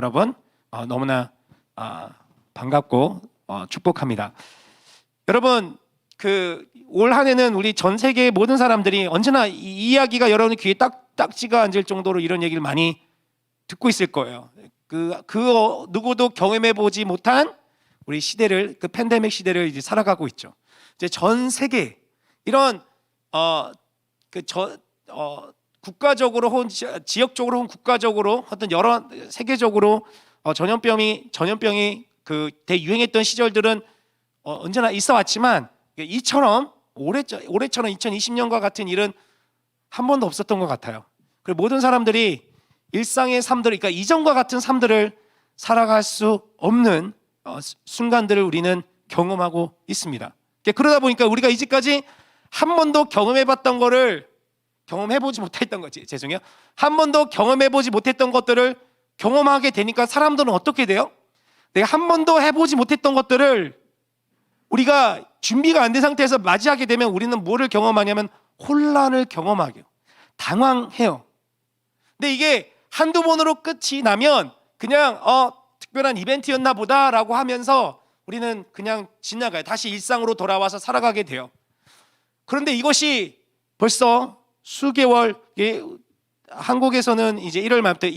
여러분 너무나 반갑고 축복합니다. 여러분 올 한 해는 우리 전 세계의 모든 사람들이 언제나 이 이야기가 여러분 귀에 딱지가 앉을 정도로 이런 얘기를 많이 듣고 있을 거예요. 누구도 경험해 보지 못한 우리 시대를 팬데믹 시대를 이제 살아가고 있죠. 이제 전 세계 이런 국가적으로 혹은 지역적으로 혹은 국가적으로 어떤 여러 세계적으로 전염병이 대유행했던 시절들은 언제나 있어 왔지만 이처럼 올해처럼 2020년과 같은 일은 한 번도 없었던 것 같아요. 그리고 모든 사람들이 일상의 삶들, 그러니까 이전과 같은 삶들을 살아갈 수 없는 순간들을 우리는 경험하고 있습니다. 그러다 보니까 우리가 이제까지 한 번도 경험해보지 못했던 거지. 죄송해요. 한 번도 경험해보지 못했던 것들을 경험하게 되니까 사람들은 어떻게 돼요? 내가 한 번도 해보지 못했던 것들을 우리가 준비가 안 된 상태에서 맞이하게 되면 우리는 뭐를 경험하냐면 혼란을 경험하게 당황해요. 근데 이게 한두 번으로 끝이 나면 그냥 특별한 이벤트였나 보다라고 하면서 우리는 그냥 지나가요. 다시 일상으로 돌아와서 살아가게 돼요. 그런데 이것이 벌써 수개월, 한국에서는 이제 1월 말부터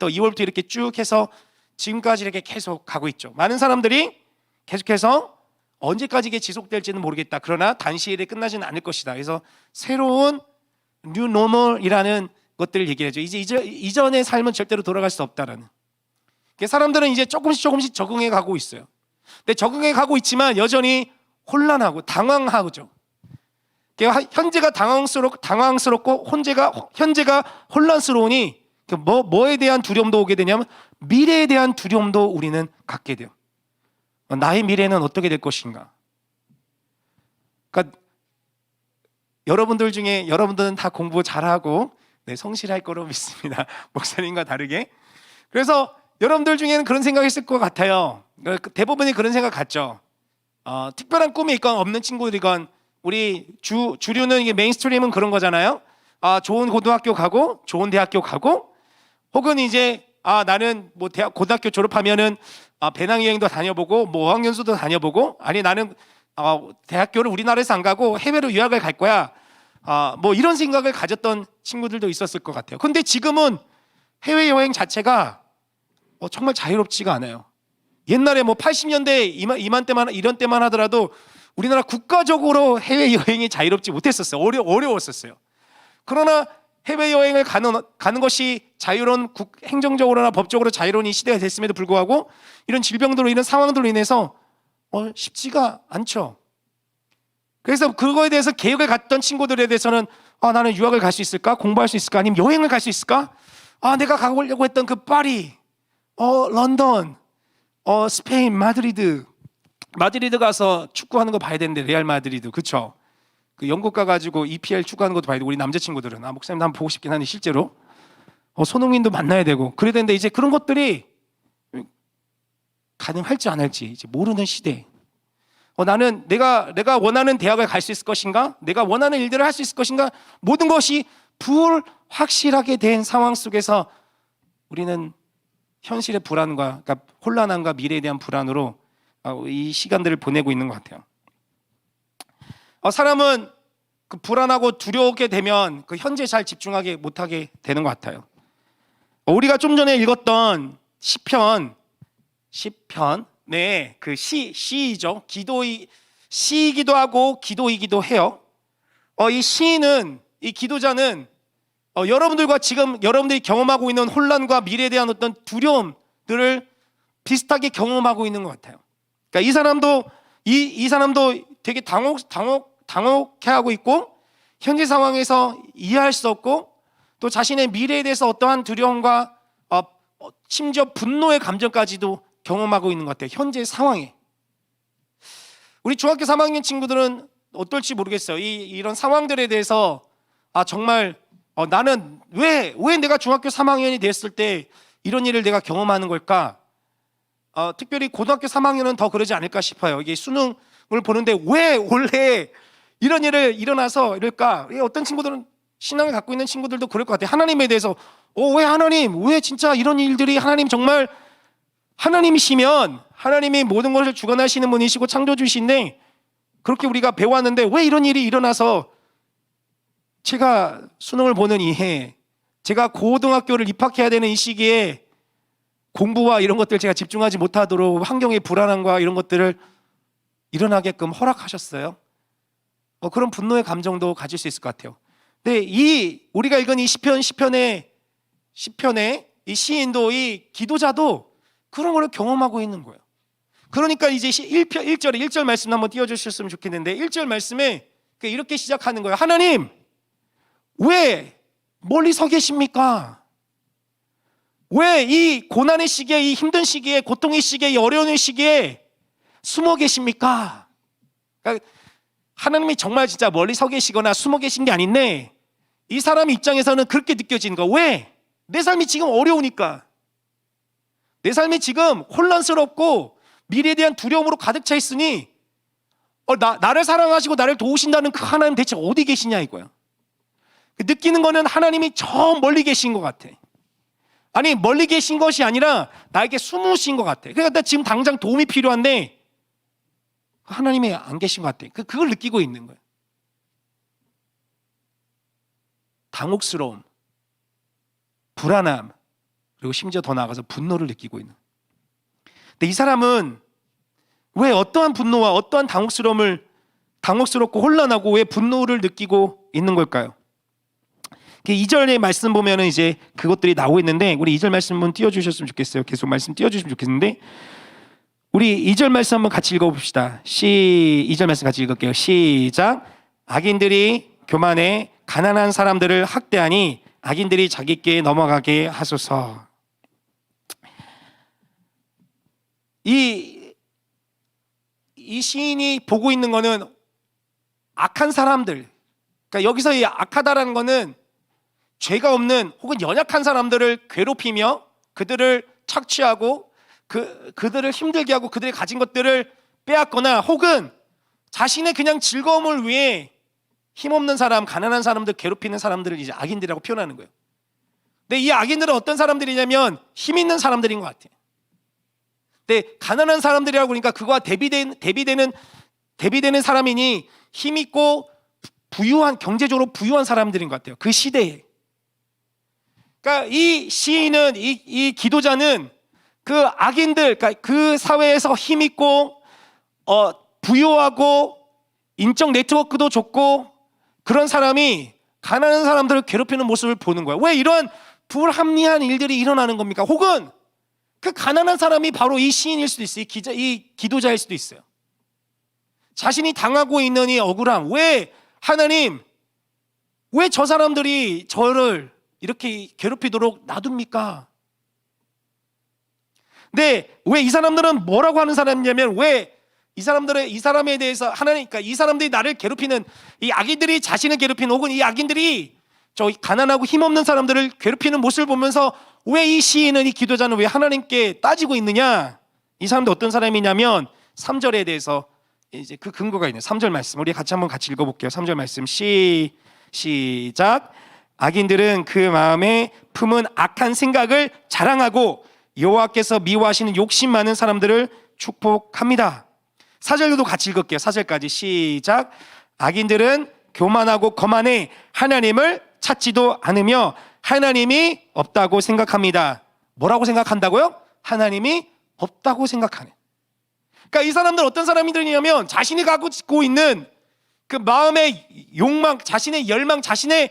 2월부터 이렇게 쭉 해서 지금까지 이렇게 계속 가고 있죠. 많은 사람들이 계속해서 언제까지 이게 지속될지는 모르겠다. 그러나 단시일에 끝나지는 않을 것이다. 그래서 새로운 뉴 노멀이라는 것들을 얘기하죠. 이제 이전의 삶은 절대로 돌아갈 수 없다라는. 사람들은 이제 조금씩 적응해 가고 있어요. 근데 적응해 가고 있지만 여전히 혼란하고 당황하죠. 현재가 당황스럽고 현재가 혼란스러우니 뭐에 대한 두려움도 오게 되냐면 미래에 대한 두려움도 우리는 갖게 돼요. 나의 미래는 어떻게 될 것인가? 그러니까 여러분들은 다 공부 잘하고 성실할 거로 믿습니다. 목사님과 다르게. 그래서 여러분들 중에는 그런 생각했을 것 같아요. 대부분이 그런 생각 같죠. 특별한 꿈이 있건 없는 친구들이건 우리 주류는 이게 메인스트림은 그런 거잖아요. 좋은 고등학교 가고 좋은 대학교 가고 혹은 이제 나는 뭐 고등학교 졸업하면은 배낭여행도 다녀보고 뭐 어학연수도 다녀보고 아니 나는 대학교를 우리나라에서 안 가고 해외로 유학을 갈 거야. 뭐 이런 생각을 가졌던 친구들도 있었을 것 같아요. 근데 지금은 해외여행 자체가 정말 자유롭지가 않아요. 옛날에 뭐 80년대 이런 때만 하더라도 우리나라 국가적으로 해외여행이 자유롭지 못했었어요. 어려웠었어요. 그러나 해외여행을 가는 것이 자유로운 행정적으로나 법적으로 자유로운 이 시대가 됐음에도 불구하고 이런 질병들로 이런 상황들로 인해서 쉽지가 않죠. 그래서 그거에 대해서 계획을 갖던 친구들에 대해서는 나는 유학을 갈 수 있을까? 공부할 수 있을까? 아니면 여행을 갈 수 있을까? 내가 가보려고 했던 그 파리, 런던, 스페인, 마드리드 가서 축구하는 거 봐야 되는데 레알 마드리드, 그쵸? 그 영국 가가지고 EPL 축구하는 것도 봐야 되고 우리 남자친구들은 목사님도 한번 보고 싶긴 한데 실제로 손흥민도 만나야 되고 그래야 되는데 이제 그런 것들이 가능할지 안 할지 이제 모르는 시대. 나는 내가 원하는 대학을 갈 수 있을 것인가? 내가 원하는 일들을 할 수 있을 것인가? 모든 것이 불확실하게 된 상황 속에서 우리는 현실의 불안과 그러니까 혼란함과 미래에 대한 불안으로 이 시간들을 보내고 있는 것 같아요. 사람은 불안하고 두려우게 되면 현재에 잘 집중하게 못하게 되는 것 같아요. 우리가 좀 전에 읽었던 시편, 네, 시이죠. 시이기도 하고 기도이기도 해요. 이 기도자는 여러분들과 지금 여러분들이 경험하고 있는 혼란과 미래에 대한 어떤 두려움들을 비슷하게 경험하고 있는 것 같아요. 그러니까 이 사람도 되게 당혹해하고 있고 현재 상황에서 이해할 수 없고 또 자신의 미래에 대해서 어떠한 두려움과 심지어 분노의 감정까지도 경험하고 있는 것 같아요. 현재 상황에. 우리 중학교 3학년 친구들은 어떨지 모르겠어요. 이런 상황들에 대해서 정말 나는 왜 내가 중학교 3학년이 됐을 때 이런 일을 내가 경험하는 걸까? 특별히 고등학교 3학년은 더 그러지 않을까 싶어요. 이게 수능을 보는데 왜 올해 이런 일을 일어나서 이럴까? 어떤 친구들은 신앙을 갖고 있는 친구들도 그럴 것 같아요. 하나님에 대해서 왜 하나님, 왜 진짜 이런 일들이 하나님 정말 하나님이시면 하나님이 모든 것을 주관하시는 분이시고 창조주신데 그렇게 우리가 배워왔는데 왜 이런 일이 일어나서 제가 수능을 보는 이해, 제가 고등학교를 입학해야 되는 이 시기에 공부와 이런 것들 제가 집중하지 못하도록 환경의 불안함과 이런 것들을 일어나게끔 허락하셨어요. 그런 분노의 감정도 가질 수 있을 것 같아요. 근데 우리가 읽은 이 시편의 이 시인도 이 기도자도 그런 걸 경험하고 있는 거예요. 그러니까 이제 1절 말씀 한번 띄워주셨으면 좋겠는데 1절 말씀에 이렇게 시작하는 거예요. 하나님, 왜 멀리 서 계십니까? 왜 이 고난의 시기에, 이 힘든 시기에, 고통의 시기에, 이 어려운 시기에 숨어 계십니까? 그러니까 하나님이 정말 진짜 멀리 서 계시거나 숨어 계신 게 아닌데 이 사람 입장에서는 그렇게 느껴지는 거야. 왜? 내 삶이 지금 어려우니까. 내 삶이 지금 혼란스럽고 미래에 대한 두려움으로 가득 차 있으니 나를 사랑하시고 나를 도우신다는 그 하나님 대체 어디 계시냐 이거야. 느끼는 거는 하나님이 저 멀리 계신 것 같아. 아니 멀리 계신 것이 아니라 나에게 숨으신 것 같아. 그러니까 나 지금 당장 도움이 필요한데 하나님이 안 계신 것 같아. 그걸 느끼고 있는 거예요. 당혹스러움, 불안함, 그리고 심지어 더 나아가서 분노를 느끼고 있는. 근데 이 사람은 왜 어떠한 분노와 어떠한 당혹스럽고 혼란하고 왜 분노를 느끼고 있는 걸까요? 2절의 말씀 보면은 이제 그것들이 나오고 있는데 우리 2절 말씀 한번 띄워주셨으면 좋겠어요. 계속 말씀 띄워주시면 좋겠는데 우리 2절 말씀 한번 같이 읽어봅시다. 2절 말씀 같이 읽을게요. 시작. 악인들이 교만해 가난한 사람들을 학대하니 악인들이 자기께 넘어가게 하소서. 이 시인이 보고 있는 거는 악한 사람들. 그러니까 여기서 이 악하다라는 거는 죄가 없는 혹은 연약한 사람들을 괴롭히며 그들을 착취하고 그들을 힘들게 하고 그들이 가진 것들을 빼앗거나 혹은 자신의 그냥 즐거움을 위해 힘없는 사람, 가난한 사람들 괴롭히는 사람들을 이제 악인들이라고 표현하는 거예요. 근데 이 악인들은 어떤 사람들이냐면 힘 있는 사람들인 것 같아요. 근데 가난한 사람들이라고 그러니까 그거와 대비되는 사람이니 힘 있고 부유한, 경제적으로 부유한 사람들인 것 같아요. 그 시대에. 그러니까 이 시인은 이 기도자는 그 악인들, 그러니까 그 사회에서 힘 있고 부유하고 인적 네트워크도 좋고 그런 사람이 가난한 사람들을 괴롭히는 모습을 보는 거야. 왜 이런 불합리한 일들이 일어나는 겁니까? 혹은 그 가난한 사람이 바로 이 시인일 수도 있어요. 이 기도자일 수도 있어요. 자신이 당하고 있는 이 억울함, 왜 하나님, 왜 저 사람들이 저를 이렇게 괴롭히도록 놔둡니까? 근데 왜 이 사람들은 뭐라고 하는 사람이냐면 왜 이 사람에 대해서 하나님, 그러니까 이 사람들이 나를 괴롭히는 이 악인들이 자신을 괴롭히는 혹은 이 악인들이 저 가난하고 힘없는 사람들을 괴롭히는 모습을 보면서 왜 이 시인은 이 기도자는 왜 하나님께 따지고 있느냐? 이 사람들 어떤 사람이냐면 3절에 대해서 이제 그 근거가 있는 3절 말씀 우리 같이 읽어볼게요. 3절 말씀 시작. 악인들은 그 마음에 품은 악한 생각을 자랑하고 여호와께서 미워하시는 욕심 많은 사람들을 축복합니다. 4절도 같이 읽을게요. 4절까지 시작. 악인들은 교만하고 거만해 하나님을 찾지도 않으며 하나님이 없다고 생각합니다. 뭐라고 생각한다고요? 하나님이 없다고 생각하네. 그러니까 이 사람들 어떤 사람들이냐면 자신이 갖고 있는 그 마음의 욕망, 자신의 열망, 자신의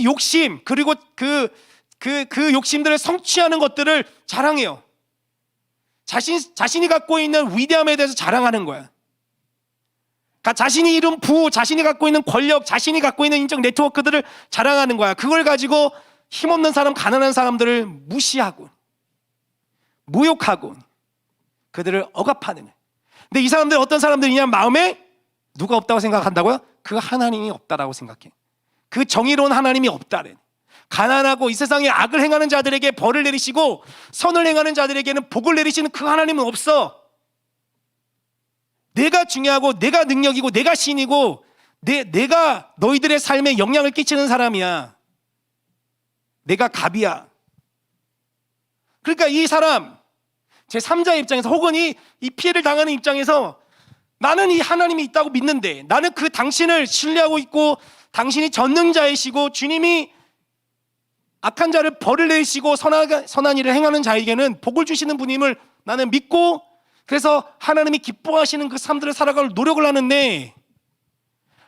욕심, 그리고 그 욕심들을 성취하는 것들을 자랑해요. 자신이 갖고 있는 위대함에 대해서 자랑하는 거야. 그러니까 자신이 이룬 부호, 자신이 갖고 있는 권력, 자신이 갖고 있는 인적 네트워크들을 자랑하는 거야. 그걸 가지고 힘없는 사람, 가난한 사람들을 무시하고 모욕하고 그들을 억압하는 거야. 근데 이 사람들은 어떤 사람들이냐? 마음에 누가 없다고 생각한다고요? 그 하나님이 없다라고 생각해. 그 정의로운 하나님이 없다래. 가난하고 이 세상에 악을 행하는 자들에게 벌을 내리시고 선을 행하는 자들에게는 복을 내리시는 그 하나님은 없어. 내가 중요하고 내가 능력이고 내가 신이고 내가 너희들의 삶에 영향을 끼치는 사람이야. 내가 갑이야. 그러니까 이 사람 제3자의 입장에서 혹은 이 피해를 당하는 입장에서 나는 이 하나님이 있다고 믿는데, 나는 그 당신을 신뢰하고 있고 당신이 전능자이시고 주님이 악한 자를 벌을 내리시고 선한 일을 행하는 자에게는 복을 주시는 분임을 나는 믿고, 그래서 하나님이 기뻐하시는 그 삶들을 살아갈 노력을 하는데,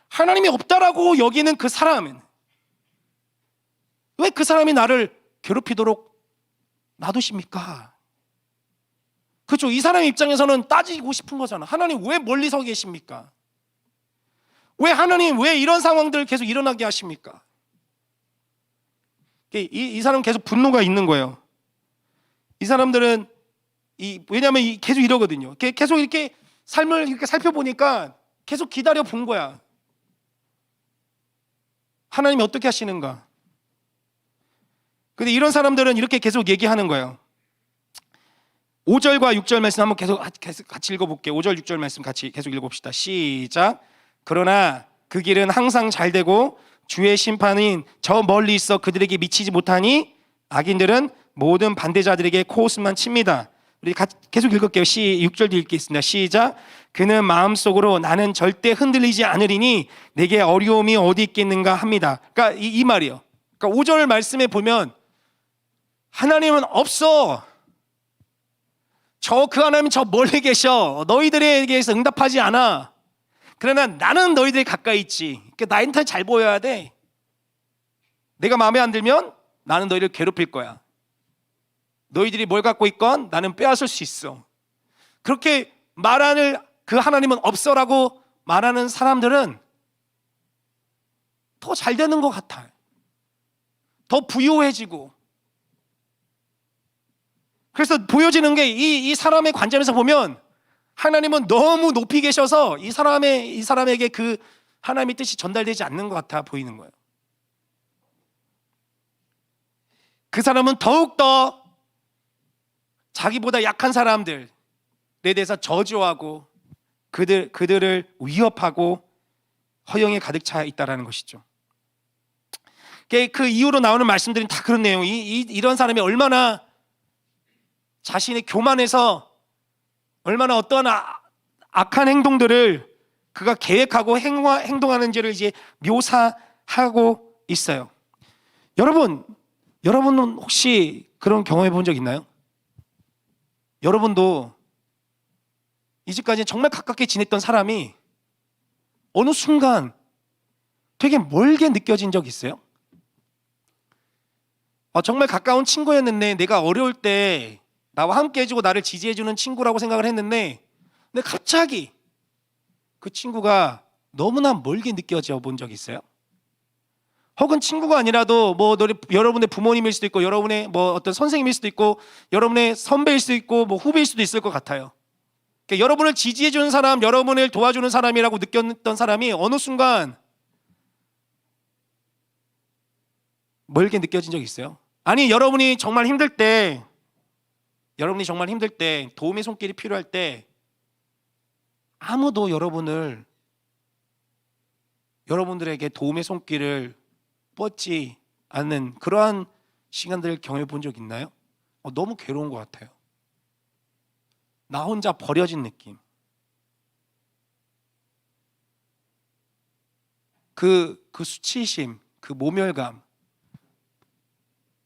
하나님이 없다라고 여기는 그 사람은 왜 그 사람이 나를 괴롭히도록 놔두십니까? 그렇죠. 이 사람의 입장에서는 따지고 싶은 거잖아. 하나님 왜 멀리 서 계십니까? 왜 하나님 왜 이런 상황들을 계속 일어나게 하십니까? 이 사람은 계속 분노가 있는 거예요. 이 사람들은 왜냐하면 계속 이러거든요. 계속 이렇게 삶을 이렇게 살펴보니까 계속 기다려 본 거야. 하나님이 어떻게 하시는가? 근데 이런 사람들은 이렇게 계속 얘기하는 거예요. 5절과 6절 말씀 한번 계속 같이 읽어볼게요. 5절 6절 말씀 같이 계속 읽어봅시다. 시작. 그러나 그 길은 항상 잘 되고 주의 심판은 저 멀리 있어 그들에게 미치지 못하니 악인들은 모든 반대자들에게 코웃음만 칩니다. 우리 계속 읽을게요. 6절도 읽겠습니다. 시작. 그는 마음속으로 나는 절대 흔들리지 않으리니 내게 어려움이 어디 있겠는가 합니다. 그러니까 이 말이에요. 그러니까 5절 말씀에 보면 하나님은 없어. 그 하나님은 저 멀리 계셔. 너희들에게서 응답하지 않아. 그러나 나는 너희들이 가까이 있지. 그러니까 나한테 잘 보여야 돼. 내가 마음에 안 들면 나는 너희를 괴롭힐 거야. 너희들이 뭘 갖고 있건 나는 빼앗을 수 있어. 그렇게 말하는 그 하나님은 없어라고 말하는 사람들은 더 잘 되는 것 같아요. 더 부유해지고. 그래서 보여지는 게 이 사람의 관점에서 보면 하나님은 너무 높이 계셔서 이 사람에게 그 하나님의 뜻이 전달되지 않는 것 같아 보이는 거예요. 그 사람은 더욱더 자기보다 약한 사람들에 대해서 저주하고 그들을 위협하고 허영에 가득 차 있다는 것이죠. 그 이후로 나오는 말씀들은 다 그런 내용. 이런 사람이 얼마나 자신의 교만해서 얼마나 어떠한 악한 행동들을 그가 계획하고 행동하는지를 이제 묘사하고 있어요. 여러분은 혹시 그런 경험해 본 적 있나요? 여러분도 이제까지 정말 가깝게 지냈던 사람이 어느 순간 되게 멀게 느껴진 적 있어요? 정말 가까운 친구였는데 내가 어려울 때 나와 함께 해주고 나를 지지해주는 친구라고 생각을 했는데, 근데 갑자기 그 친구가 너무나 멀게 느껴져 본 적 있어요? 혹은 친구가 아니라도 여러분의 부모님일 수도 있고, 여러분의 어떤 선생님일 수도 있고, 여러분의 선배일 수도 있고, 후배일 수도 있을 것 같아요. 그러니까 여러분을 지지해주는 사람, 여러분을 도와주는 사람이라고 느꼈던 사람이 어느 순간 멀게 느껴진 적 있어요? 아니, 여러분이 정말 힘들 때 도움의 손길이 필요할 때 아무도 여러분들에게 도움의 손길을 뻗지 않는 그러한 시간들을 경험해 본 적 있나요? 너무 괴로운 것 같아요. 나 혼자 버려진 느낌. 그 수치심, 그 모멸감,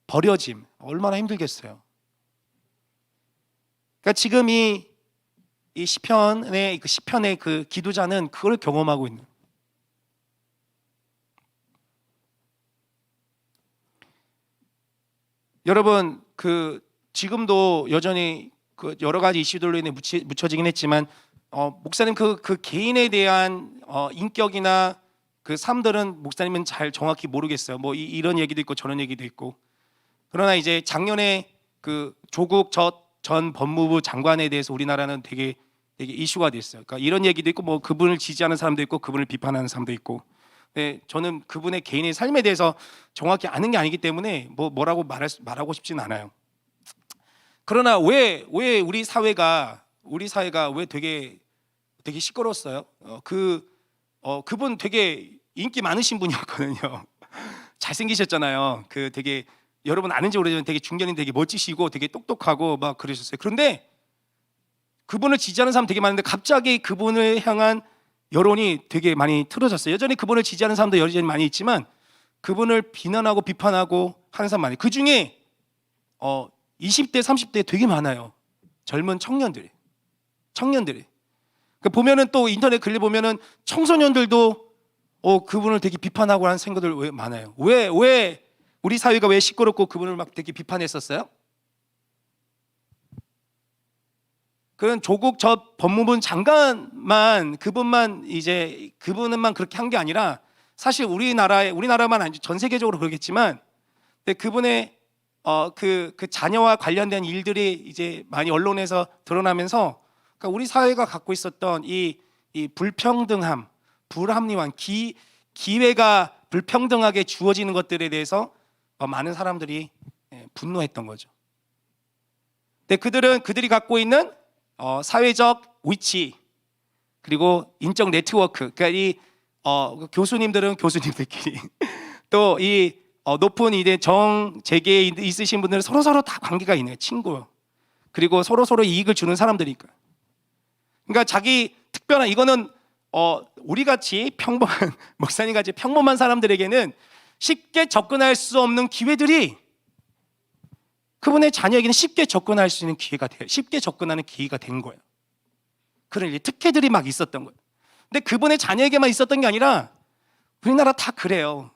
버려짐, 얼마나 힘들겠어요. 그러니까 지금 이 시편의 그 기도자는 그걸 경험하고 있는. 여러분, 지금도 여전히 여러 가지 이슈들로 인해 묻혀지긴 했지만, 목사님 그 개인에 대한 인격이나 그 삶들은 목사님은 잘 정확히 모르겠어요. 이런 얘기도 있고 저런 얘기도 있고. 그러나 이제 작년에 그 조국 전 법무부 장관에 대해서 우리나라는 되게 이슈가 됐어요. 그러니까 이런 얘기도 있고, 그분을 지지하는 사람도 있고, 그분을 비판하는 사람도 있고. 네, 저는 그분의 개인의 삶에 대해서 정확히 아는 게 아니기 때문에 뭐라고 말하고 싶진 않아요. 그러나 왜 우리 사회가 왜 되게 시끄러웠어요? 그분 되게 인기 많으신 분이었거든요. 잘생기셨잖아요. 되게 여러분 아는지 모르지만 되게 중년인 되게 멋지시고 되게 똑똑하고 막 그러셨어요. 그런데 그분을 지지하는 사람 되게 많은데 갑자기 그분을 향한 여론이 되게 많이 틀어졌어요. 여전히 그분을 지지하는 사람도 여전히 많이 있지만 그분을 비난하고 비판하고 하는 사람 많아요. 그중에 20대, 30대 되게 많아요. 젊은 청년들이. 보면은 또 인터넷 글리 보면은 청소년들도 그분을 되게 비판하고 하는 생각들 왜 많아요. 왜 우리 사회가 왜 시끄럽고 그분을 막 되게 비판했었어요? 그런 조국 전 법무부 장관만 그분만 그렇게 한 게 아니라 사실 우리나라만 아니죠. 전 세계적으로 그러겠지만 근데 그분의 그 자녀와 관련된 일들이 이제 많이 언론에서 드러나면서 그러니까 우리 사회가 갖고 있었던 이 불평등함, 불합리한 기회가 불평등하게 주어지는 것들에 대해서 많은 사람들이 분노했던 거죠. 근데 그들이 갖고 있는 사회적 위치 그리고 인적 네트워크, 그러니까 이 교수님들은 교수님들끼리 또 이 높은 이제 정재계에 있으신 분들은 서로 다 관계가 있는 친구, 그리고 서로 이익을 주는 사람들이니까. 그러니까 자기 특별한 이거는 우리 같이 평범한 목사님 같이 평범한 사람들에게는 쉽게 접근할 수 없는 기회들이 그분의 자녀에게는 쉽게 접근할 수 있는 기회가 돼요. 쉽게 접근하는 기회가 된 거예요. 그런 특혜들이 막 있었던 거예요. 근데 그분의 자녀에게만 있었던 게 아니라 우리나라 다 그래요.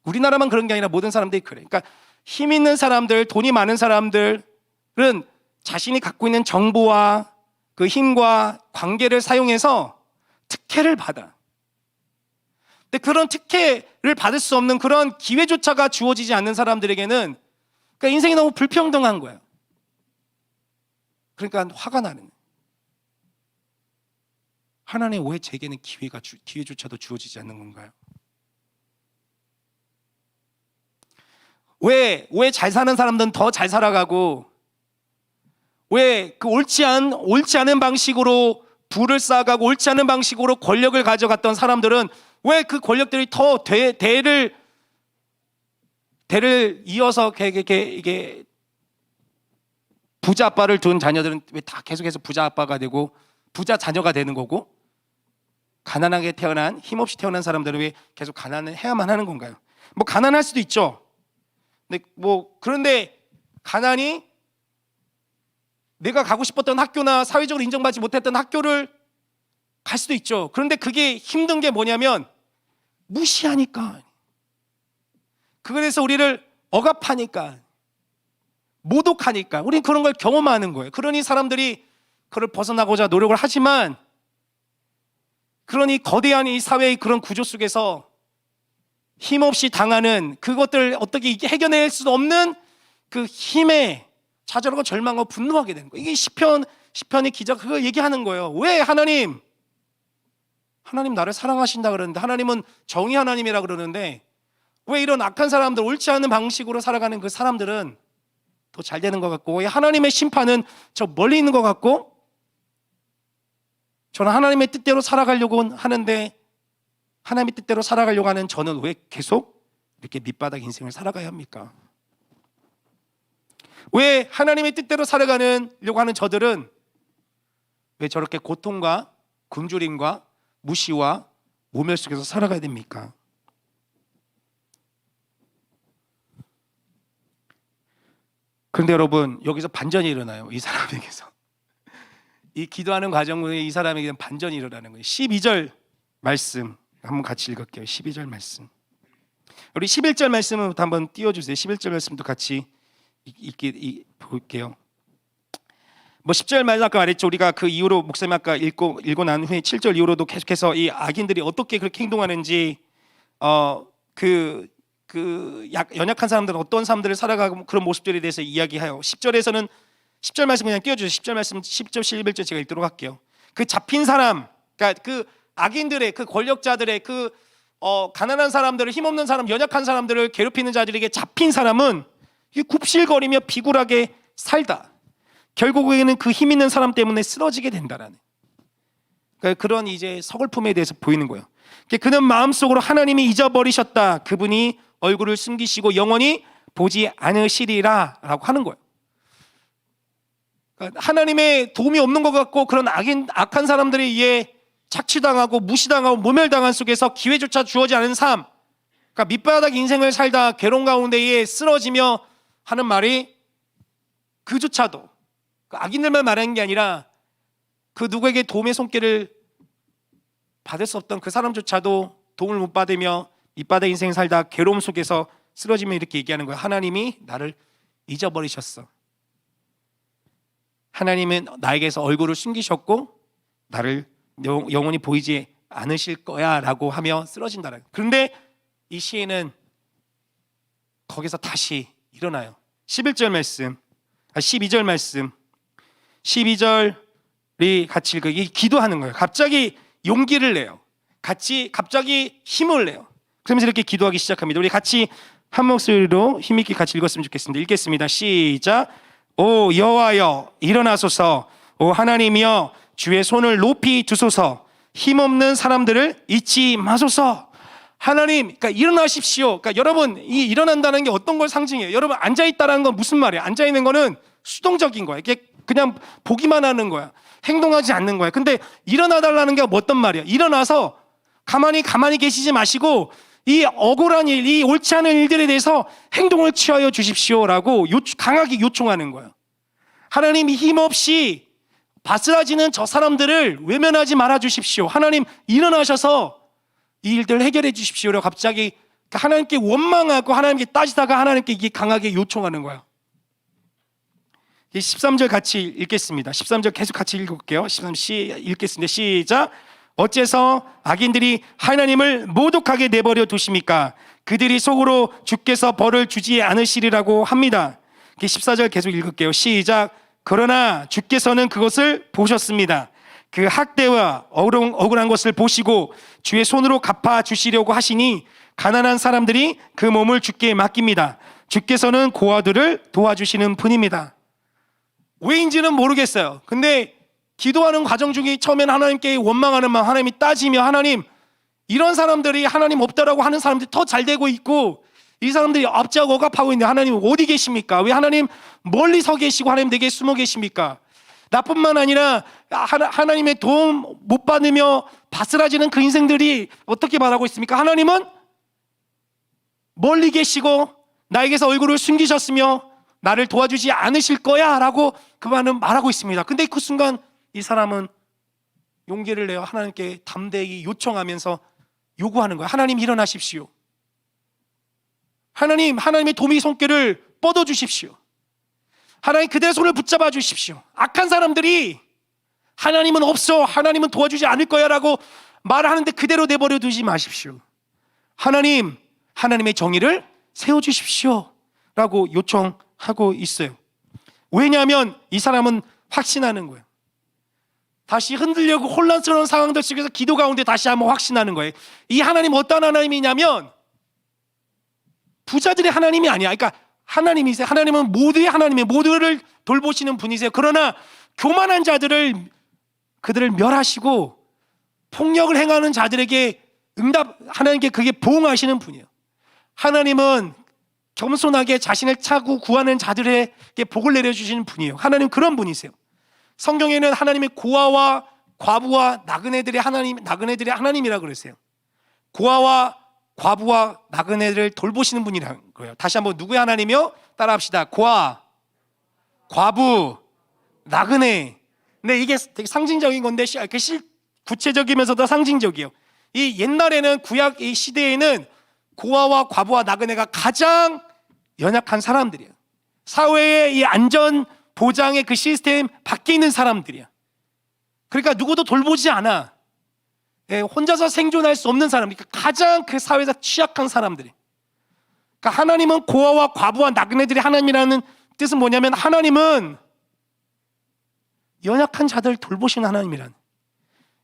우리나라만 그런 게 아니라 모든 사람들이 그래. 그러니까 힘 있는 사람들, 돈이 많은 사람들은 자신이 갖고 있는 정보와 그 힘과 관계를 사용해서 특혜를 받아. 근데 그런 특혜를 받을 수 없는 그런 기회조차가 주어지지 않는 사람들에게는 그러니까 인생이 너무 불평등한 거예요. 그러니까 화가 나는 거예요. 하나님 왜 제게는 기회조차도 주어지지 않는 건가요? 왜 잘 사는 사람들은 더 잘 살아가고 왜 그 옳지 않은 방식으로 부를 쌓아가고 옳지 않은 방식으로 권력을 가져갔던 사람들은 왜 그 권력들이 더 대를 이어서 이게 부자 아빠를 둔 자녀들은 왜 다 계속해서 부자 아빠가 되고 부자 자녀가 되는 거고 가난하게 태어난 힘없이 태어난 사람들은 왜 계속 가난을 해야만 하는 건가요? 뭐 가난할 수도 있죠. 그런데 가난이 내가 가고 싶었던 학교나 사회적으로 인정받지 못했던 학교를 갈 수도 있죠. 그런데 그게 힘든 게 뭐냐면 무시하니까, 그래서 우리를 억압하니까, 모독하니까 우리는 그런 걸 경험하는 거예요. 그러니 사람들이 그걸 벗어나고자 노력을 하지만 그러니 거대한 이 사회의 그런 구조 속에서 힘없이 당하는 그것들을 어떻게 해결낼 수 없는 그 힘에 좌절하고 절망하고 분노하게 되는 거예요. 이게 시편의 기자가 그거 얘기하는 거예요. 왜 하나님 나를 사랑하신다 그러는데, 하나님은 정의 하나님이라 그러는데 왜 이런 악한 사람들, 옳지 않은 방식으로 살아가는 그 사람들은 더 잘 되는 것 같고, 왜 하나님의 심판은 저 멀리 있는 것 같고, 저는 하나님의 뜻대로 살아가려고 하는데 하나님의 뜻대로 살아가려고 하는 저는 왜 계속 이렇게 밑바닥 인생을 살아가야 합니까? 왜 하나님의 뜻대로 살아가려고 하는 저들은 왜 저렇게 고통과 굶주림과 무시와 모멸 속에서 살아가야 됩니까? 그런데 여러분, 여기서 반전이 일어나요. 이 사람에게서. 이 기도하는 과정에 이 사람에게는 반전이 일어나는 거예요. 12절 말씀 한번 같이 읽을게요. 12절 말씀. 우리 11절 말씀부터 한번 띄워주세요. 11절 말씀도 같이 볼게요. 10절 말씀 아까 말했죠. 우리가 그 이후로 목사님 아까 읽고 난 후에 7절 이후로도 계속해서 이 악인들이 어떻게 그렇게 행동하는지, 연약한 사람들은 어떤 삶들을 살아가고 그런 모습들에 대해서 이야기해요. 10절에서는 10절 말씀 그냥 띄워주세요. 10절 말씀 10절 11절 제가 읽도록 할게요. 그 잡힌 사람, 그러니까 그 악인들의, 그 권력자들의, 그 가난한 사람들을, 힘없는 사람, 연약한 사람들을 괴롭히는 자들에게 잡힌 사람은 굽실거리며 비굴하게 살다 결국에는 그 힘 있는 사람 때문에 쓰러지게 된다라는, 그러니까 그런 이제 서글픔에 대해서 보이는 거예요. 그는 마음속으로 하나님이 잊어버리셨다, 그분이 얼굴을 숨기시고 영원히 보지 않으시리라 라고 하는 거예요. 그러니까 하나님의 도움이 없는 것 같고 그런 악한 사람들에 의해 착취당하고 무시당하고 모멸당한 속에서 기회조차 주어지지 않은 삶, 그러니까 밑바닥 인생을 살다 괴로운 가운데에 쓰러지며 하는 말이 그조차도 악인들만 말하는 게 아니라 그 누구에게 도움의 손길을 받을 수 없던 그 사람조차도 도움을 못 받으며 밑바닥 인생을 살다 괴로움 속에서 쓰러지며 이렇게 얘기하는 거예요. 하나님이 나를 잊어버리셨어. 하나님은 나에게서 얼굴을 숨기셨고 나를 영원히 보이지 않으실 거야 라고 하며 쓰러진다는 거예요. 그런데 이 시인은 거기서 다시 일어나요. 11절 말씀, 12절 말씀, 12절이 같이 읽어요. 기도하는 거예요. 갑자기 용기를 내요. 갑자기 힘을 내요. 그러면서 이렇게 기도하기 시작합니다. 우리 같이 한 목소리로 힘있게 같이 읽었으면 좋겠습니다. 읽겠습니다. 시작. 오 여호와여 일어나소서. 오 하나님이여 주의 손을 높이 두소서. 힘없는 사람들을 잊지 마소서. 하나님, 그러니까 일어나십시오. 그러니까 여러분, 이 일어난다는 게 어떤 걸 상징해요? 여러분 앉아 있다라는 건 무슨 말이에요? 앉아 있는 거는 수동적인 거야. 이게 그냥 보기만 하는 거야. 행동하지 않는 거야. 근데 일어나 달라는 게 어떤 말이야? 일어나서 가만히 계시지 마시고 이 억울한 일, 이 옳지 않은 일들에 대해서 행동을 취하여 주십시오라고 강하게 요청하는 거예요. 하나님이 힘없이 바스라지는 저 사람들을 외면하지 말아 주십시오. 하나님 일어나셔서 이 일들을 해결해 주십시오라고 갑자기 하나님께 원망하고 하나님께 따지다가 하나님께 이게 강하게 요청하는 거예요. 13절 같이 읽겠습니다. 13절 계속 같이 읽을게요. 13절 읽겠습니다. 시작. 어째서 악인들이 하나님을 모독하게 내버려 두십니까? 그들이 속으로 주께서 벌을 주지 않으시리라고 합니다. 14절 계속 읽을게요. 시작. 그러나 주께서는 그것을 보셨습니다. 그 학대와 억울한 것을 보시고 주의 손으로 갚아주시려고 하시니 가난한 사람들이 그 몸을 주께 맡깁니다. 주께서는 고아들을 도와주시는 분입니다. 왜인지는 모르겠어요. 근데 기도하는 과정 중에 처음엔 하나님께 원망하는 마음, 하나님이 따지며 하나님 이런 사람들이 하나님 없다라고 하는 사람들이 더 잘 되고 있고 이 사람들이 앞지하고 억압하고 있는데 하나님 어디 계십니까? 왜 하나님 멀리 서 계시고 하나님 내게 숨어 계십니까? 나뿐만 아니라 하나님의 도움 못 받으며 바스라지는 그 인생들이 어떻게 말하고 있습니까? 하나님은 멀리 계시고 나에게서 얼굴을 숨기셨으며 나를 도와주지 않으실 거야 라고 그만은 말하고 있습니다. 근데 그 순간 이 사람은 용기를 내어 하나님께 담대히 요청하면서 요구하는 거야. 하나님 일어나십시오. 하나님의 도움의 손길을 뻗어주십시오. 하나님 그대의 손을 붙잡아 주십시오. 악한 사람들이 하나님은 없어, 하나님은 도와주지 않을 거야 라고 말하는데 그대로 내버려 두지 마십시오. 하나님의 정의를 세워주십시오 라고 요청하고 있어요. 왜냐하면 이 사람은 확신하는 거예요. 다시 흔들려고 혼란스러운 상황들 속에서 기도 가운데 다시 한번 확신하는 거예요. 이 하나님 어떤 하나님이냐면 부자들의 하나님이 아니야. 그러니까 하나님이세요. 하나님은 모두의 하나님이에요. 모두를 돌보시는 분이세요. 그러나 교만한 그들을 멸하시고 폭력을 행하는 자들에게 하나님께 그게 보응하시는 분이에요. 하나님은 겸손하게 자신을 차고 구하는 자들에게 복을 내려주시는 분이에요. 하나님 그런 분이세요. 성경에는 하나님의 고아와 과부와 나그네들의 하나님이라고 그랬어요. 고아와 과부와 나그네를 돌보시는 분이라는 거예요. 다시 한번 누구의 하나님이요? 따라합시다. 고아, 과부, 나그네. 근데 이게 되게 상징적인 건데 구체적이면서도 상징적이에요. 이 옛날에는 구약 이 시대에는 고아와 과부와 나그네가 가장 연약한 사람들이에요. 사회의 이 안전 보장의 그 시스템 밖에 있는 사람들이야. 그러니까 누구도 돌보지 않아. 혼자서 생존할 수 없는 사람, 그러니까 가장 그 사회에서 취약한 사람들이. 그러니까 하나님은 고아와 과부와 나그네들의 하나님이라는 뜻은 뭐냐면 하나님은 연약한 자들을 돌보시는 하나님이라는.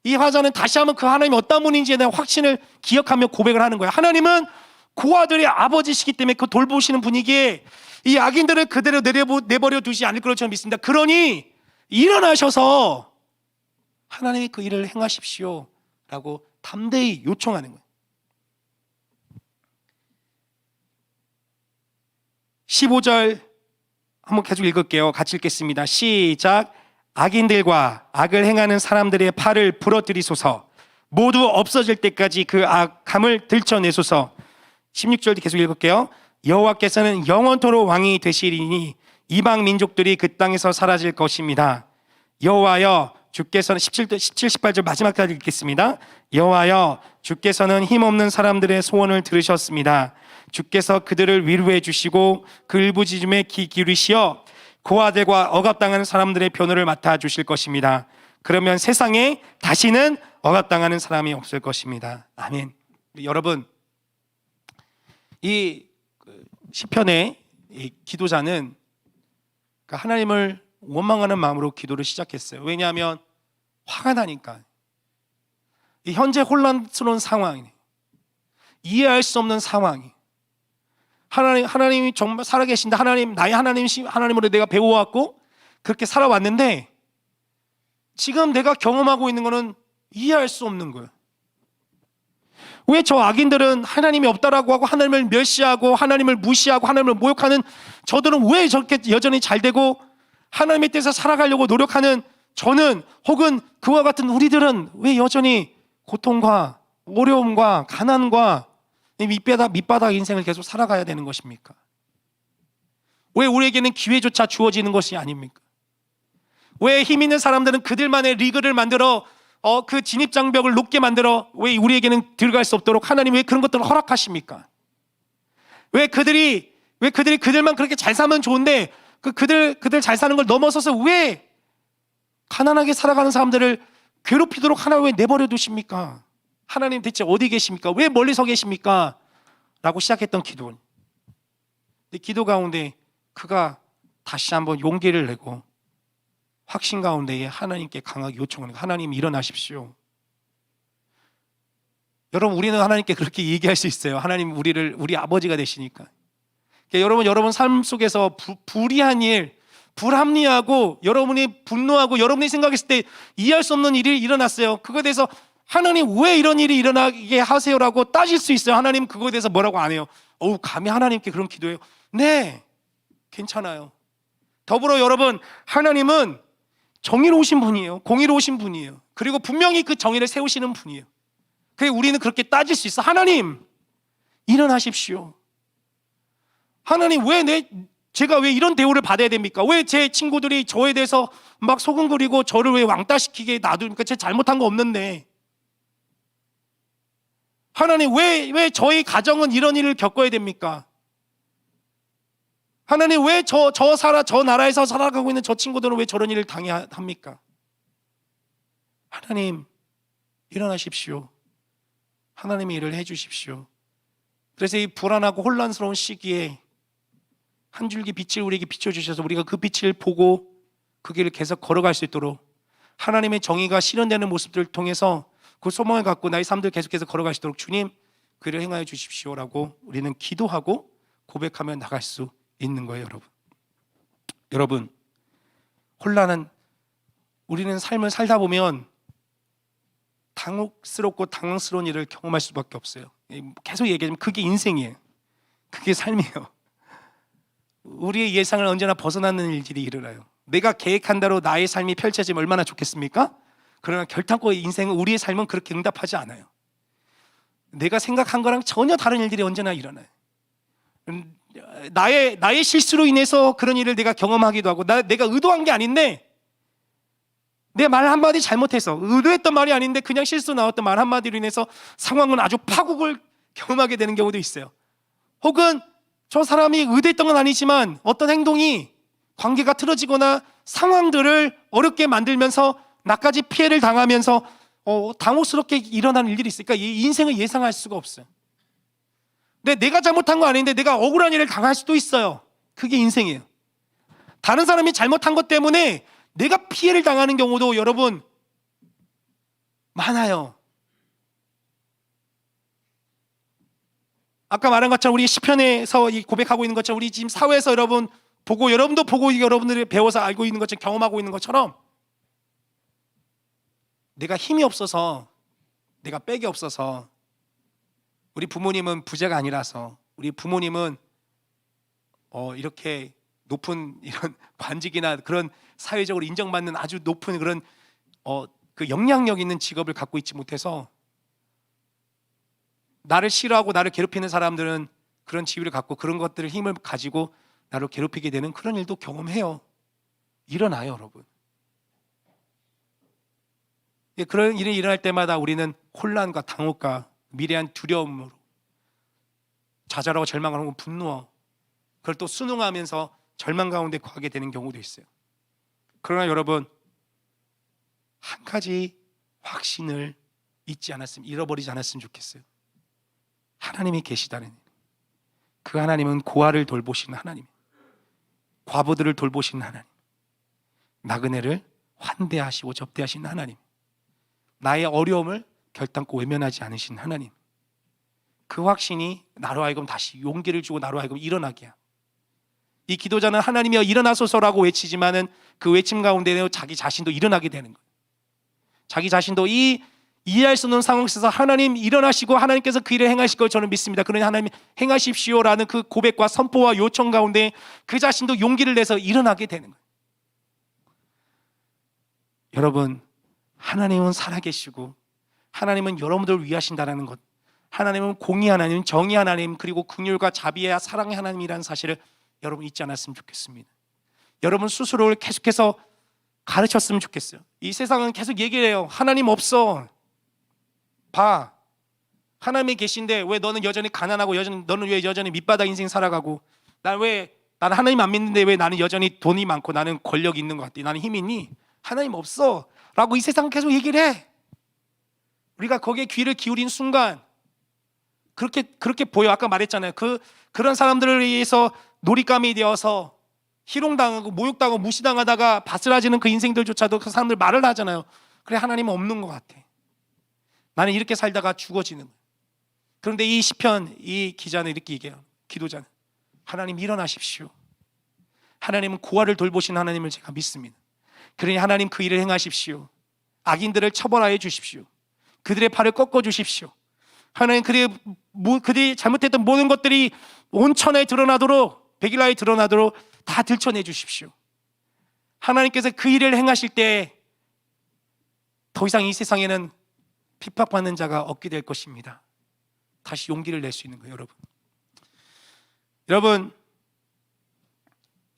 이 화자는 다시 한번 그 하나님이 어떤 분인지에 대한 확신을 기억하며 고백을 하는 거예요. 하나님은 고아들의 아버지시기 때문에 그 돌보시는 분이기에 이 악인들을 그대로 내버려 두지 않을 것처럼 믿습니다. 그러니 일어나셔서 하나님이 그 일을 행하십시오 라고 담대히 요청하는 거예요. 15절 한번 계속 읽을게요. 같이 읽겠습니다. 시작. 악인들과 악을 행하는 사람들의 팔을 부러뜨리소서. 모두 없어질 때까지 그 악함을 들춰내소서. 16절 계속 읽을게요. 여호와께서는 영원토록 왕이 되시리니 이방 민족들이 그 땅에서 사라질 것입니다. 여호와여 주께서는 17, 18절 마지막까지 읽겠습니다. 여호와여 주께서는 힘없는 사람들의 소원을 들으셨습니다. 주께서 그들을 위로해 주시고 그 울부짖음에 귀 기울이시어 고아들과 억압당하는 사람들의 변호를 맡아 주실 것입니다. 그러면 세상에 다시는 억압당하는 사람이 없을 것입니다. 아멘. 여러분, 이 시편의 이 기도자는 하나님을 원망하는 마음으로 기도를 시작했어요. 왜냐하면 화가 나니까. 이 현재 혼란스러운 상황이네. 이해할 수 없는 상황이. 하나님이 정말 살아계신다. 하나님, 나의 하나님으로 내가 배워왔고 그렇게 살아왔는데 지금 내가 경험하고 있는 것은 이해할 수 없는 거예요. 왜 저 악인들은 하나님이 없다라고 하고 하나님을 멸시하고 하나님을 무시하고 하나님을 모욕하는 저들은 왜 저렇게 여전히 잘 되고 하나님의 뜻에서 살아가려고 노력하는 저는 혹은 그와 같은 우리들은 왜 여전히 고통과 어려움과 가난과 밑바닥 인생을 계속 살아가야 되는 것입니까? 왜 우리에게는 기회조차 주어지는 것이 아닙니까? 왜 힘 있는 사람들은 그들만의 리그를 만들어 그 진입장벽을 높게 만들어 왜 우리에게는 들어갈 수 없도록 하나님이 왜 그런 것들을 허락하십니까? 왜 그들만 그렇게 잘 살면 좋은데 그들 잘 사는 걸 넘어서서 왜 가난하게 살아가는 사람들을 괴롭히도록 하나님 왜 내버려 두십니까? 하나님 대체 어디 계십니까? 왜 멀리서 계십니까? 라고 시작했던 기도. 기도 가운데 그가 다시 한번 용기를 내고 확신 가운데에 하나님께 강하게 요청하는 거예요. 하나님 일어나십시오. 여러분, 우리는 하나님께 그렇게 얘기할 수 있어요. 하나님 우리 아버지가 되시니까. 그러니까 여러분 삶 속에서 불이한 일, 불합리하고 여러분이 분노하고 여러분이 생각했을 때 이해할 수 없는 일이 일어났어요. 그거에 대해서 하나님 왜 이런 일이 일어나게 하세요라고 따질 수 있어요. 하나님 그거에 대해서 뭐라고 안 해요. 감히 하나님께 그런 기도해요? 네, 괜찮아요. 더불어 여러분, 하나님은 정의로우신 분이에요. 공의로우신 분이에요. 그리고 분명히 그 정의를 세우시는 분이에요. 그래서 우리는 그렇게 따질 수 있어. 하나님 일어나십시오. 하나님 제가 왜 이런 대우를 받아야 됩니까? 왜 제 친구들이 저에 대해서 막 소근거리고 저를 왜 왕따시키게 놔둡니까? 제가 잘못한 거 없는데. 하나님 왜 저희 가정은 이런 일을 겪어야 됩니까? 하나님 왜 저 나라에서 살아가고 있는 저 친구들은 왜 저런 일을 당해야 합니까? 하나님 일어나십시오. 하나님의 일을 해주십시오. 그래서 이 불안하고 혼란스러운 시기에 한 줄기 빛을 우리에게 비춰주셔서 우리가 그 빛을 보고 그 길을 계속 걸어갈 수 있도록 하나님의 정의가 실현되는 모습들을 통해서 그 소망을 갖고 나의 삶들 계속해서 걸어갈 수 있도록 주님 그 일을 행하여 주십시오라고 우리는 기도하고 고백하며 나갈 수 있는 거예요. 여러분 혼란은 우리는 삶을 살다 보면 당혹스럽고 당황스러운 일을 경험할 수밖에 없어요. 계속 얘기하자면 그게 인생이에요. 그게 삶이에요. 우리의 예상을 언제나 벗어나는 일들이 일어나요. 내가 계획한 대로 나의 삶이 펼쳐지면 얼마나 좋겠습니까? 그러나 결탄코 인생은 우리의 삶은 그렇게 응답하지 않아요. 내가 생각한 거랑 전혀 다른 일들이 언제나 일어나요. 나의 실수로 인해서 그런 일을 내가 경험하기도 하고 내가 의도한 게 아닌데 내 말 한마디 잘못해서 의도했던 말이 아닌데 그냥 실수 나왔던 말 한마디로 인해서 상황은 아주 파국을 경험하게 되는 경우도 있어요. 혹은 저 사람이 의도했던 건 아니지만 어떤 행동이 관계가 틀어지거나 상황들을 어렵게 만들면서 나까지 피해를 당하면서 당혹스럽게 일어나는 일들이 있으니까 이 인생을 예상할 수가 없어요. 근데 내가 잘못한 거 아닌데 내가 억울한 일을 당할 수도 있어요. 그게 인생이에요. 다른 사람이 잘못한 것 때문에 내가 피해를 당하는 경우도 여러분 많아요. 아까 말한 것처럼 우리 시편에서 고백하고 있는 것처럼 우리 지금 사회에서 여러분도 보고 여러분들이 배워서 알고 있는 것처럼 경험하고 있는 것처럼 내가 힘이 없어서 내가 백이 없어서 우리 부모님은 부자가 아니라서 우리 부모님은 이렇게 높은 이런 관직이나 그런 사회적으로 인정받는 아주 높은 그런 그 영향력 있는 직업을 갖고 있지 못해서 나를 싫어하고 나를 괴롭히는 사람들은 그런 지위를 갖고 그런 것들을 힘을 가지고 나를 괴롭히게 되는 그런 일도 경험해요. 일어나요, 여러분. 그런 일이 일어날 때마다 우리는 혼란과 당혹과 미래한 두려움으로 좌절하고 절망하고 분노하고 그걸 또 순응하면서 절망 가운데 거하게 되는 경우도 있어요. 그러나 여러분, 한 가지 확신을 잃어버리지 않았으면 좋겠어요. 하나님이 계시다는 일. 그 하나님은 고아를 돌보시는 하나님, 과부들을 돌보시는 하나님, 나그네를 환대하시고 접대하시는 하나님, 나의 어려움을 결단코 외면하지 않으신 하나님. 그 확신이 나로 하여금 다시 용기를 주고 나로 하여금 일어나게 합니다. 이 기도자는 하나님이여 일어나소서라고 외치지만은 그 외침 가운데 자기 자신도 일어나게 되는 거예요. 자기 자신도 이 이해할 수 없는 상황 속에서 하나님 일어나시고 하나님께서 그 일을 행하실 걸 저는 믿습니다. 그러니 하나님 행하십시오라는 그 고백과 선포와 요청 가운데 그 자신도 용기를 내서 일어나게 되는 거예요. 여러분, 하나님은 살아계시고 하나님은 여러분들을 위하신다는 것, 하나님은 공의 하나님, 정의 하나님, 그리고 긍휼과 자비와 사랑의 하나님이라는 사실을 여러분 잊지 않았으면 좋겠습니다. 여러분 스스로를 계속해서 가르쳤으면 좋겠어요. 이 세상은 계속 얘기를 해요. 하나님 없어. 봐, 하나님이 계신데 왜 너는 여전히 가난하고 너는 왜 여전히 밑바닥 인생 살아가고 나는 하나님 안 믿는데 왜 나는 여전히 돈이 많고 나는 권력이 있는 것 같아, 나는 힘이 있니? 하나님 없어 라고 이 세상은 계속 얘기를 해. 우리가 거기에 귀를 기울인 순간 그렇게 보여. 아까 말했잖아요. 그런 사람들을 위해서 놀잇감이 되어서 희롱당하고 모욕당하고 무시당하다가 바스라지는 그 인생들조차도 그 사람들 말을 하잖아요. 그래, 하나님은 없는 것 같아. 나는 이렇게 살다가 죽어지는 거예요. 그런데 이 시편 이 기자는 이렇게 얘기해요. 기도자는 하나님 일어나십시오. 하나님은 고아를 돌보신 하나님을 제가 믿습니다. 그러니 하나님 그 일을 행하십시오. 악인들을 처벌하여 주십시오. 그들의 팔을 꺾어 주십시오. 하나님 그들이 잘못했던 모든 것들이 온천에 드러나도록, 백일화에 드러나도록 다 들춰내 주십시오. 하나님께서 그 일을 행하실 때 더 이상 이 세상에는 핍박받는 자가 없게 될 것입니다. 다시 용기를 낼 수 있는 거예요, 여러분.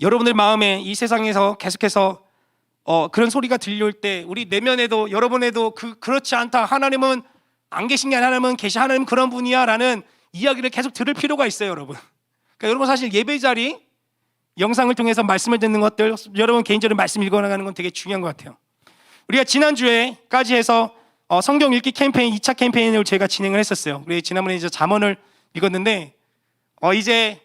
여러분들 마음에 이 세상에서 계속해서 그런 소리가 들려올 때 우리 내면에도 여러분에도 그렇지 않다, 하나님은 안 계신 게 아니라 하나님은 하나님 그런 분이야 라는 이야기를 계속 들을 필요가 있어요, 여러분. 그러니까 여러분 사실 예배 자리 영상을 통해서 말씀을 듣는 것들, 여러분 개인적으로 말씀 읽어나가는 건 되게 중요한 것 같아요. 우리가 지난주에까지 해서 성경 읽기 캠페인 2차 캠페인을 제가 진행을 했었어요. 우리 지난번에 이제 잠언을 읽었는데 이제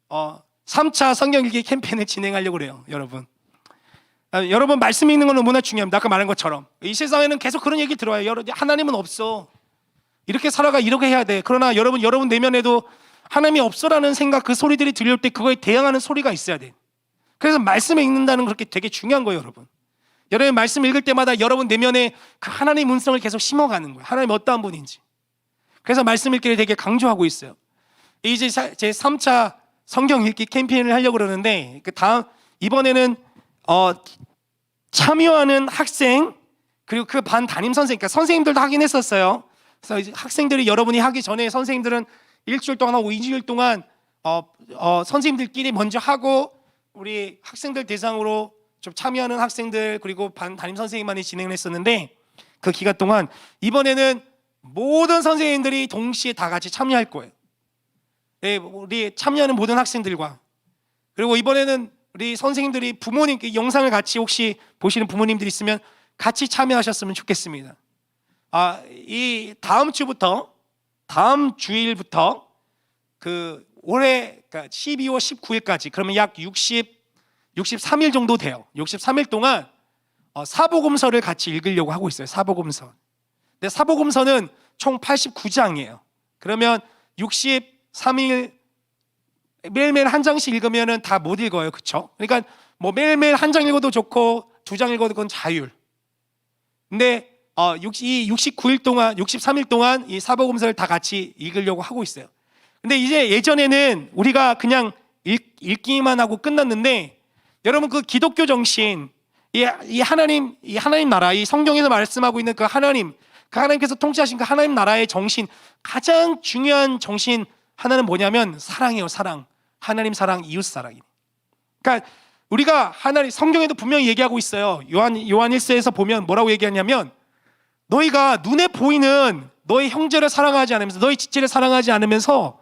3차 성경 읽기 캠페인을 진행하려고 그래요, 여러분. 여러분 말씀 읽는 건 너무나 중요합니다. 아까 말한 것처럼 이 세상에는 계속 그런 얘기 들어와요. 하나님은 없어. 이렇게 살아가, 이렇게 해야 돼. 그러나 여러분 내면에도 하나님이 없어라는 생각, 그 소리들이 들릴 때 그거에 대항하는 소리가 있어야 돼. 그래서 말씀을 읽는다는 건 그렇게 되게 중요한 거예요, 여러분. 여러분 말씀 읽을 때마다 여러분 내면에 그 하나님의 음성을 계속 심어가는 거예요. 하나님 어떠한 분인지. 그래서 말씀 읽기를 되게 강조하고 있어요. 이제 제 3차 성경 읽기 캠페인을 하려고 그러는데 이번에는 참여하는 학생 그리고 그 반 담임 선생님, 그러니까 선생님들도 하긴 했었어요. 그래서 이제 학생들이 여러분이 하기 전에 선생님들은 일주일 동안 하고 2주일 동안 선생님들끼리 먼저 하고 우리 학생들 대상으로 좀 참여하는 학생들 그리고 반 담임 선생님만이 진행을 했었는데 그 기간 동안 이번에는 모든 선생님들이 동시에 다 같이 참여할 거예요. 네, 우리 참여하는 모든 학생들과 그리고 이번에는 우리 선생님들이 부모님 영상을 같이 혹시 보시는 부모님들이 있으면 같이 참여하셨으면 좋겠습니다. 이 다음 주일부터 그 올해 그러니까 12월 19일까지 그러면 약 63일 정도 돼요. 63일 동안 사복음서를 같이 읽으려고 하고 있어요. 사복음서. 근데 사복음서는 총 89장이에요. 그러면 63일 매일매일 한 장씩 읽으면은 다 못 읽어요, 그렇죠? 그러니까 뭐 매일매일 한 장 읽어도 좋고 2장 읽어도 그건 자율. 근데 이 69일 동안, 63일 동안 이 사복음서를 다 같이 읽으려고 하고 있어요. 근데 이제 예전에는 우리가 그냥 읽기만 하고 끝났는데 여러분 그 기독교 정신, 이 하나님 나라, 이 성경에서 말씀하고 있는 그 하나님께서 통치하신 그 하나님 나라의 정신, 가장 중요한 정신 하나는 뭐냐면 사랑이에요. 사랑. 하나님 사랑, 이웃 사랑이에요. 그러니까 우리가 성경에도 분명히 얘기하고 있어요. 요한 1서에서 보면 뭐라고 얘기하냐면, 너희가 눈에 보이는 너희 형제를 사랑하지 않으면서, 너희 지체를 사랑하지 않으면서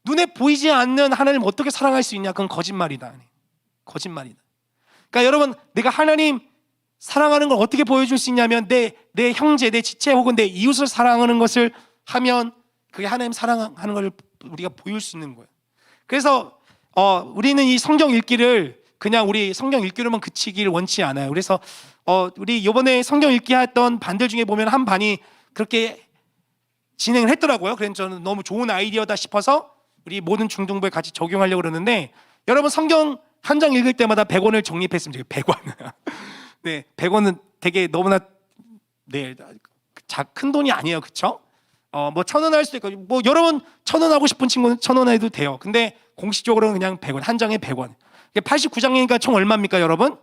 눈에 보이지 않는 하나님을 어떻게 사랑할 수 있냐? 그건 거짓말이다. 거짓말이다. 그러니까 여러분, 내가 하나님 사랑하는 걸 어떻게 보여줄 수 있냐면, 내 형제, 내 지체 혹은 내 이웃을 사랑하는 것을 하면 그게 하나님 사랑하는 걸 우리가 보일 수 있는 거예요. 그래서 우리는 이 성경 읽기를 그냥 우리 성경 읽기로만 그치기를 원치 않아요. 그래서 우리 이번에 성경 읽기 했던 반들 중에 보면 한 반이 그렇게 진행을 했더라고요. 그래서 저는 너무 좋은 아이디어다 싶어서 우리 모든 중등부에 같이 적용하려고 그러는데, 여러분 성경 한 장 읽을 때마다 100원을 적립했으면 좋겠어요. 100원. 네, 100원은 되게 너무나 큰 돈이 아니에요. 그렇죠? 뭐 1,000원 할 수도 있고, 뭐 여러분 1,000원 하고 싶은 친구는 1,000원 해도 돼요. 근데 공식적으로는 그냥 100원, 한 장에 100원. 89장이니까 총 얼마입니까, 여러분?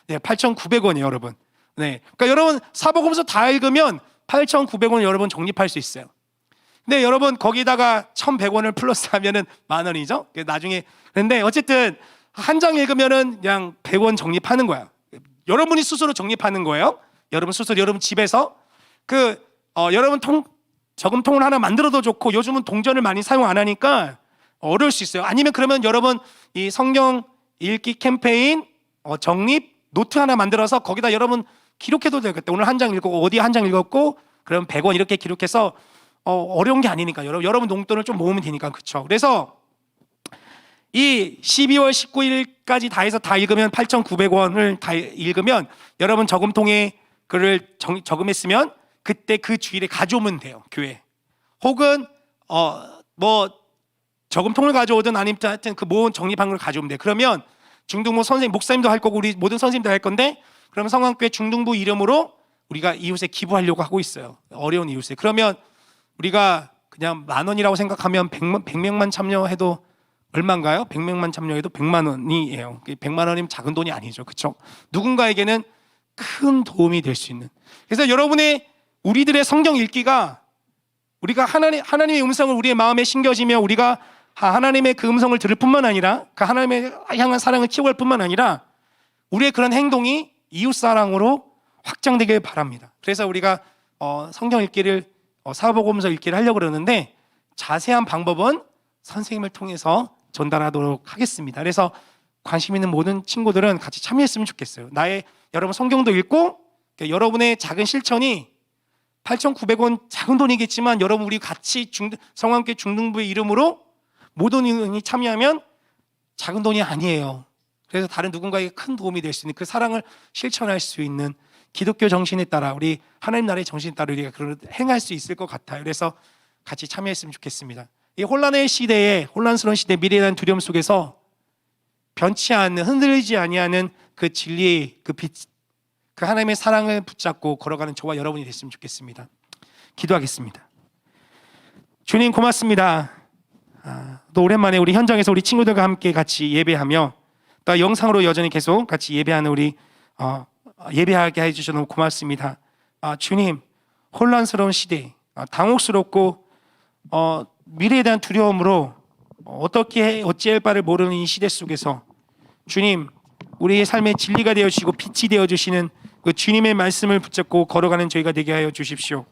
네, 8,900원이에요, 여러분. 네, 그러니까 여러분 사복음서 다 읽으면 8,900원 여러분 적립할 수 있어요. 근데 여러분 거기다가 1,100원을 플러스하면은 10,000원이죠. 나중에 그런데 어쨌든 한 장 읽으면은 그냥 100원 적립하는 거야. 여러분이 스스로 적립하는 거예요. 여러분 스스로 여러분 집에서 여러분 저금통을 하나 만들어도 좋고, 요즘은 동전을 많이 사용 안 하니까 어려울 수 있어요. 아니면 그러면 여러분 이 성경 읽기 캠페인 적립 노트 하나 만들어서 거기다 여러분 기록해도 되겠다. 오늘 한 장 읽고 어디 한 장 읽었고 그럼 100원 이렇게 기록해서 어려운 게 아니니까 여러분 용돈을 좀 모으면 되니까. 그렇죠? 그래서 이 12월 19일까지 다 해서 다 읽으면 8,900원을 다 읽으면 여러분 저금통에 글을 저금했으면 그때 그 주일에 가져오면 돼요. 교회. 혹은 뭐 저금통을 가져오든 아니면 하여튼 그 모은 적립한 걸 가져오면 돼요. 그러면 중등부 선생님, 목사님도 할 거고 우리 모든 선생님도 할 건데, 그러면 성황교회 중등부 이름으로 우리가 이웃에 기부하려고 하고 있어요. 어려운 이웃에. 그러면 우리가 그냥 10,000원이라고 생각하면 100명만 참여해도 얼마인가요? 100명만 참여해도 100만 원이에요. 100만 원이면 작은 돈이 아니죠. 그렇죠? 누군가에게는 큰 도움이 될 수 있는. 그래서 우리들의 성경 읽기가, 우리가 하나님의 음성을 우리의 마음에 심겨지며 우리가 하나님의 그 음성을 들을 뿐만 아니라 그 하나님의 향한 사랑을 키워갈 뿐만 아니라 우리의 그런 행동이 이웃사랑으로 확장되길 바랍니다. 그래서 우리가 성경 읽기를 사복음서 읽기를 하려고 그러는데, 자세한 방법은 선생님을 통해서 전달하도록 하겠습니다. 그래서 관심 있는 모든 친구들은 같이 참여했으면 좋겠어요. 여러분 성경도 읽고, 여러분의 작은 실천이 8,900원 작은 돈이겠지만 여러분 우리 같이 성황교회 중등부의 이름으로 모든 인원이 참여하면 작은 돈이 아니에요. 그래서 다른 누군가에게 큰 도움이 될 수 있는 그 사랑을 실천할 수 있는 기독교 정신에 따라, 우리 하나님 나라의 정신에 따라 우리가 그걸 행할 수 있을 것 같아요. 그래서 같이 참여했으면 좋겠습니다. 이 혼란스러운 시대, 미래에 대한 두려움 속에서 변치 않는, 흔들리지 아니하는 그 진리의 그 빛, 그 하나님의 사랑을 붙잡고 걸어가는 저와 여러분이 됐으면 좋겠습니다. 기도하겠습니다. 주님 고맙습니다. 또 오랜만에 우리 현장에서 우리 친구들과 함께 같이 예배하며 또 영상으로 여전히 계속 같이 예배하는 우리 예배하게 해주셔서 너무 고맙습니다. 주님, 혼란스러운 시대, 당혹스럽고 미래에 대한 두려움으로 어찌할 바를 모르는 이 시대 속에서 주님, 우리의 삶의 진리가 되어주시고 빛이 되어주시는 그 주님의 말씀을 붙잡고 걸어가는 저희가 되게 하여 주십시오.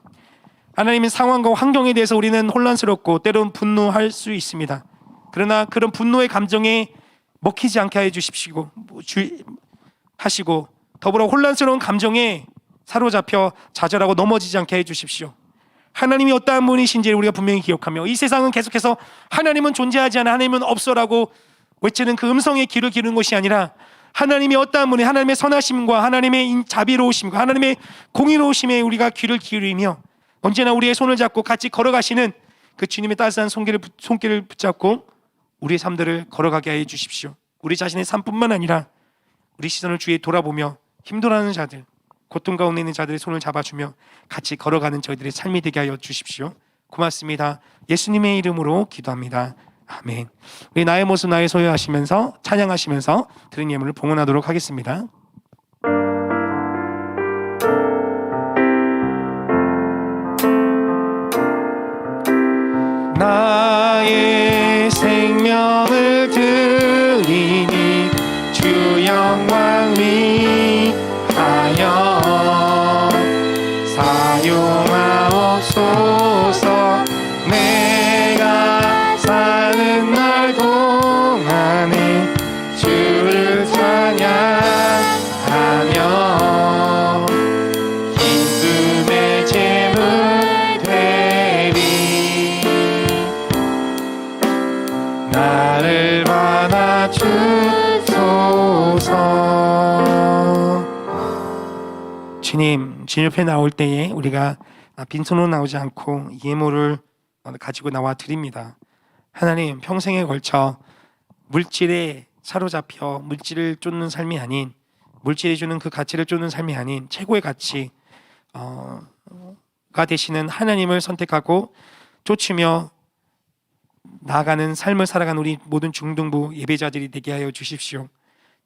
하나님의 상황과 환경에 대해서 우리는 혼란스럽고 때로는 분노할 수 있습니다. 그러나 그런 분노의 감정에 먹히지 않게 해 주십시오. 하시고 더불어 혼란스러운 감정에 사로잡혀 좌절하고 넘어지지 않게 해 주십시오. 하나님이 어떠한 분이신지를 우리가 분명히 기억하며, 이 세상은 계속해서 하나님은 존재하지 않아, 하나님은 없어라고 외치는 그 음성에 귀를 기르는 것이 아니라, 하나님이 어떠한 분이, 하나님의 선하심과 하나님의 자비로우심과 하나님의 공의로우심에 우리가 귀를 기울이며 언제나 우리의 손을 잡고 같이 걸어가시는 그 주님의 따스한 손길을 붙잡고 우리의 삶들을 걸어가게 해 주십시오. 우리 자신의 삶뿐만 아니라 우리 시선을 주위에 돌아보며 힘들어하는 자들, 고통 가운데 있는 자들의 손을 잡아주며 같이 걸어가는 저희들의 삶이 되게 하여 주십시오. 고맙습니다. 예수님의 이름으로 기도합니다. 아멘. 우리 나의 모습 나의 소유 하시면서 찬양하시면서 드린 예물을 봉헌하도록 하겠습니다. 나의 생명을 드리니 주 영광 위하여 사용하옵소서. 내가 사는 날 동안에 주를 찬양하며 기쁨의 제물 되리. 나를 받아주소서. 주님, 주님 옆에 나올 때에 우리가 빈손으로 나오지 않고 예물을 가지고 나와 드립니다. 하나님, 평생에 걸쳐 물질에 사로잡혀 물질을 쫓는 삶이 아닌, 물질이 주는 그 가치를 쫓는 삶이 아닌 최고의 가치 가 되시는 하나님을 선택하고 쫓으며 나아가는 삶을 살아가는 우리 모든 중등부 예배자들이 되게 하여 주십시오.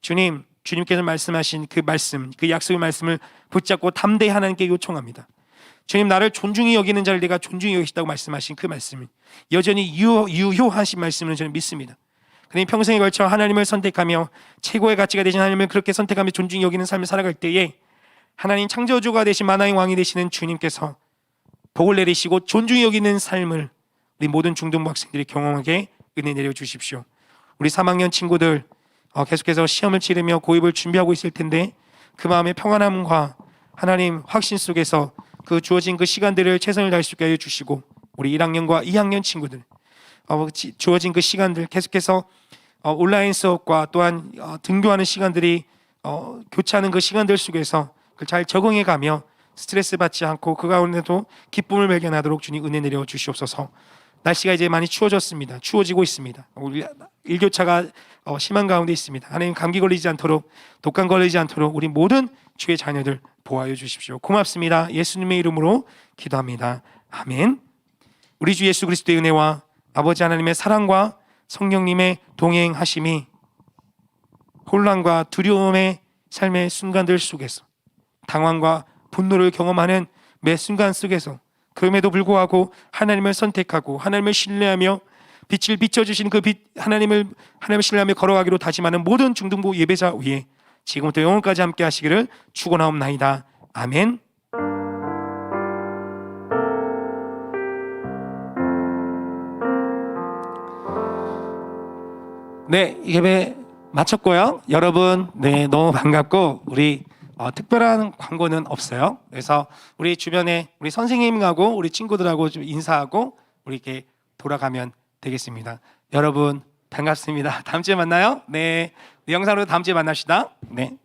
주님, 주님께서 말씀하신 그 말씀, 그 약속의 말씀을 붙잡고 담대히 하나님께 요청합니다. 주님, 나를 존중히 여기는 자를 내가 존중히 여기시다고 말씀하신 그 말씀은 여전히 유효하신 말씀을 저는 믿습니다. 그러니 평생에 걸쳐 하나님을 선택하며 최고의 가치가 되신 하나님을 그렇게 선택하며 존중히 여기는 삶을 살아갈 때에 하나님 창조주가 되신 만왕의 왕이 되시는 주님께서 복을 내리시고 존중히 여기는 삶을 우리 모든 중등부 학생들이 경험하게 은혜 내려 주십시오. 우리 3학년 친구들 계속해서 시험을 치르며 고입을 준비하고 있을 텐데 그 마음의 평안함과 하나님 확신 속에서 그 주어진 그 시간들을 최선을 다할 수 있게 해주시고 우리 1학년과 2학년 친구들 주어진 그 시간들 계속해서 온라인 수업과 또한 등교하는 시간들이 교차하는 그 시간들 속에서 그걸 잘 적응해가며 스트레스 받지 않고 그 가운데도 기쁨을 발견하도록 주님 은혜 내려 주시옵소서. 날씨가 이제 많이 추워졌습니다. 추워지고 있습니다. 우리 일교차가 심한 가운데 있습니다. 하나님, 감기 걸리지 않도록, 독감 걸리지 않도록 우리 모든 주의 자녀들 보호하여 주십시오. 고맙습니다. 예수님의 이름으로 기도합니다. 아멘. 우리 주 예수 그리스도의 은혜와 아버지 하나님의 사랑과 성령님의 동행하심이 혼란과 두려움의 삶의 순간들 속에서 당황과 분노를 경험하는 매 순간 속에서 그럼에도 불구하고 하나님을 선택하고 하나님을 신뢰하며 빛을 비춰주신 그 빛 하나님을 신뢰하며 걸어가기로 다짐하는 모든 중등부 예배자 위에 지금부터 영원까지 함께 하시기를 축원하옵나이다. 아멘. 네, 예배 마쳤고요. 여러분, 네, 너무 반갑고 우리 특별한 광고는 없어요. 그래서 우리 주변에 우리 선생님하고 우리 친구들하고 좀 인사하고 우리 이렇게 돌아가면 되겠습니다. 여러분 반갑습니다. 다음 주에 만나요. 네, 영상으로 다음 주에 만납시다. 네.